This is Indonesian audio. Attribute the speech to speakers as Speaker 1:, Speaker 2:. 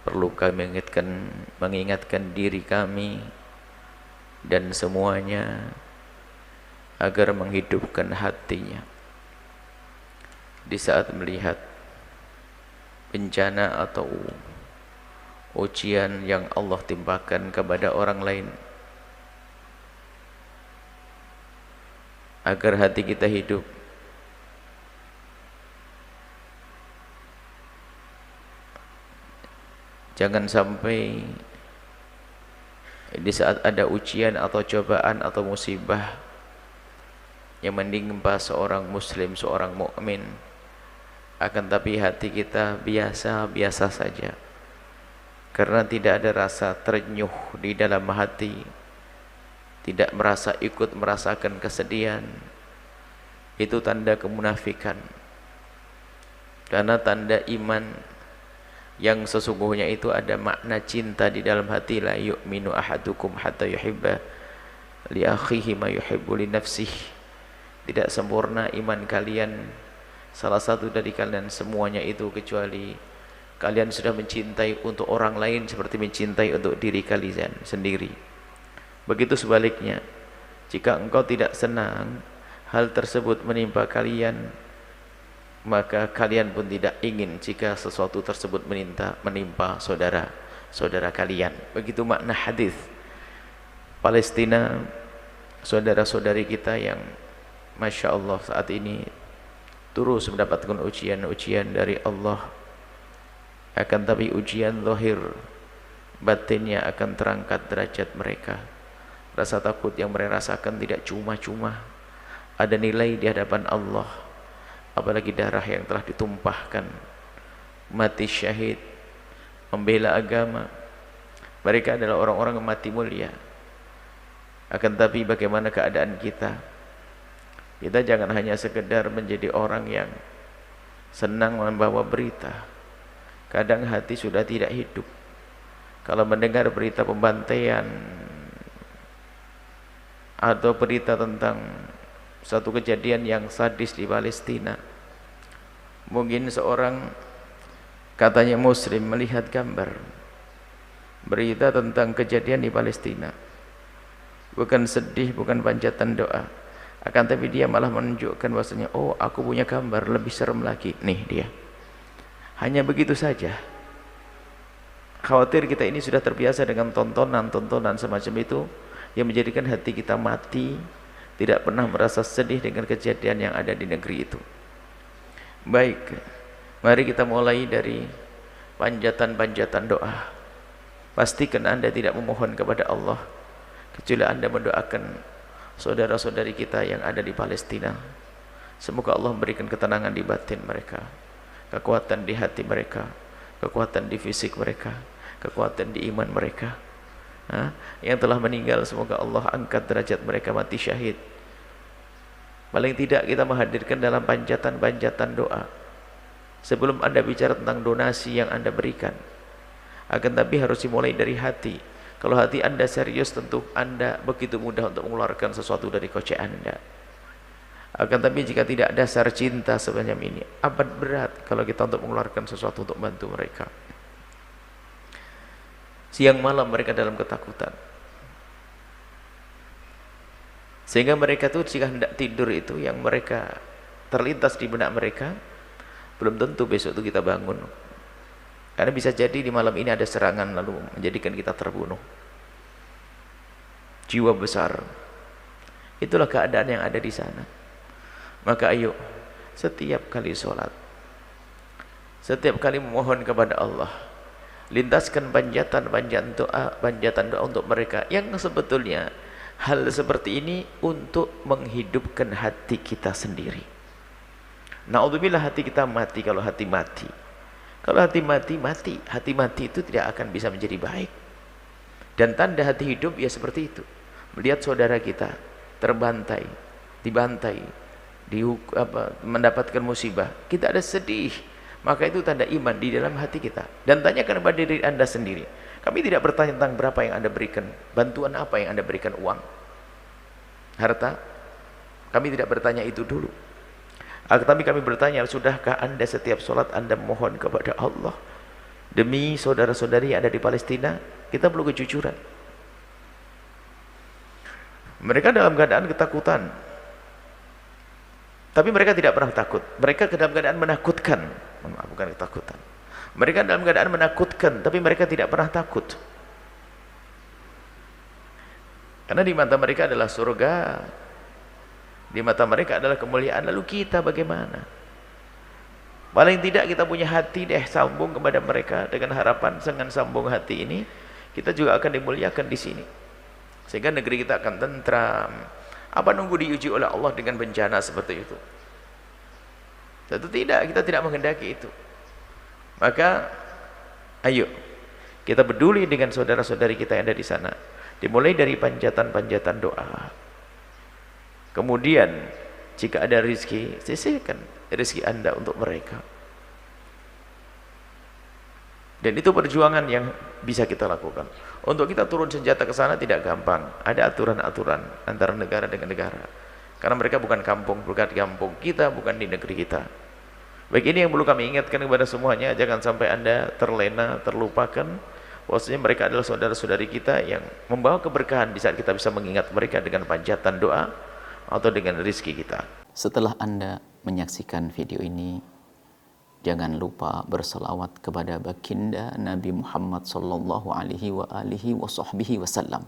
Speaker 1: perlu kami mengingatkan diri kami dan semuanya agar menghidupkan hatinya di saat melihat bencana atau ujian yang Allah timpakan kepada orang lain, agar hati kita hidup. Jangan sampai di saat ada ujian atau cobaan atau musibah yang menimpa seorang muslim, seorang mukmin, akan tapi hati kita biasa-biasa saja, karena tidak ada rasa terenyuh di dalam hati, tidak merasa ikut merasakan kesedihan. Itu tanda kemunafikan. Karena tanda iman yang sesungguhnya itu ada makna cinta di dalam hati. La yu'minu ahadukum hatta yuhibba li akhihi ma yuhibbu li nafsihi. Tidak sempurna iman kalian, salah satu dari kalian semuanya itu, kecuali kalian sudah mencintai untuk orang lain seperti mencintai untuk diri kalian sendiri. Begitu sebaliknya, jika engkau tidak senang hal tersebut menimpa kalian, maka kalian pun tidak ingin jika sesuatu tersebut menimpa saudara kalian. Begitu makna hadis. Palestina, saudara-saudari kita yang Masya Allah saat ini terus mendapatkan ujian-ujian dari Allah, akan tapi ujian zahir, batinnya akan terangkat derajat mereka. Rasa takut yang mereka rasakan tidak cuma-cuma, ada nilai di hadapan Allah. Apalagi darah yang telah ditumpahkan, mati syahid membela agama. Mereka adalah orang-orang yang mati mulia. Akan tapi bagaimana keadaan kita? Kita jangan hanya sekedar menjadi orang yang senang membawa berita. Kadang hati sudah tidak hidup kalau mendengar berita pembantaian atau berita tentang satu kejadian yang sadis di Palestina. Mungkin seorang katanya muslim melihat gambar berita tentang kejadian di Palestina, bukan sedih, bukan panjatan doa, akan tapi dia malah menunjukkan bahwasanya, oh aku punya gambar lebih serem lagi, nih dia. Hanya begitu saja. Khawatir kita ini sudah terbiasa dengan tontonan-tontonan semacam itu yang menjadikan hati kita mati, tidak pernah merasa sedih dengan kejadian yang ada di negeri itu. Baik, mari kita mulai dari panjatan-panjatan doa. Pastikan Anda tidak memohon kepada Allah kecuali Anda mendoakan saudara-saudari kita yang ada di Palestina. Semoga Allah memberikan ketenangan di batin mereka, kekuatan di hati mereka, kekuatan di fisik mereka, kekuatan di iman mereka. Yang telah meninggal, semoga Allah angkat derajat mereka mati syahid. Paling tidak kita menghadirkan dalam panjatan-panjatan doa sebelum Anda bicara tentang donasi yang Anda berikan. Akan tapi harus dimulai dari hati. Kalau hati Anda serius, tentu Anda begitu mudah untuk mengeluarkan sesuatu dari kocek Anda. Akan tapi jika tidak ada dasar cinta sebanyak ini, amat berat kalau kita untuk mengeluarkan sesuatu untuk bantu mereka. Siang malam mereka dalam ketakutan, sehingga mereka tuh jika hendak tidur itu yang mereka terlintas di benak mereka, belum tentu besok itu kita bangun, karena bisa jadi di malam ini ada serangan lalu menjadikan kita terbunuh. Jiwa besar, itulah keadaan yang ada di sana. Maka ayo setiap kali sholat, setiap kali memohon kepada Allah, lintaskan panjatan doa untuk mereka yang sebetulnya hal seperti ini untuk menghidupkan hati kita sendiri. Na'udzubillah hati kita mati. Kalau hati mati, hati mati itu tidak akan bisa menjadi baik. Dan tanda hati hidup ya seperti itu. Melihat saudara kita terbantai, dibantai, mendapatkan musibah, kita ada sedih, maka itu tanda iman di dalam hati kita. Dan tanyakan kepada diri Anda sendiri. Kami tidak bertanya tentang berapa yang Anda berikan, bantuan apa yang Anda berikan, uang, harta. Kami tidak bertanya itu dulu. Tapi kami bertanya, sudahkah Anda setiap sholat Anda mohon kepada Allah Demi saudara-saudari yang ada di Palestina, kita perlu kejujuran. Mereka dalam keadaan ketakutan, tapi mereka tidak pernah takut. Mereka dalam keadaan menakutkan, bukan ketakutan. Mereka dalam keadaan menakutkan, tapi mereka tidak pernah takut. Karena di mata mereka adalah surga, di mata mereka adalah kemuliaan. Lalu kita bagaimana? Paling tidak kita punya hati deh, sambung kepada mereka dengan harapan dengan sambung hati ini kita juga akan dimuliakan di sini, sehingga negeri kita akan tentram. Apa nunggu diuji oleh Allah dengan bencana seperti itu? Tentu tidak, kita tidak menghendaki itu. Maka ayo kita peduli dengan saudara-saudari kita yang ada di sana, dimulai dari panjatan-panjatan doa. Kemudian jika ada rezeki, sisihkan rezeki Anda untuk mereka. Dan itu perjuangan yang bisa kita lakukan. Untuk kita turun senjata ke sana tidak gampang. Ada aturan-aturan antara negara dengan negara. Karena mereka bukan kampung kita, bukan di negeri kita. Baik, ini yang perlu kami ingatkan kepada semuanya. Jangan sampai Anda terlena, terlupakan bahwasanya mereka adalah saudara-saudari kita yang membawa keberkahan di saat kita bisa mengingat mereka dengan panjatan doa atau dengan rezeki kita.
Speaker 2: Setelah Anda menyaksikan video ini, jangan lupa berselawat kepada baginda Nabi Muhammad sallallahu alaihi wa alihi wa sahbihi wasallam.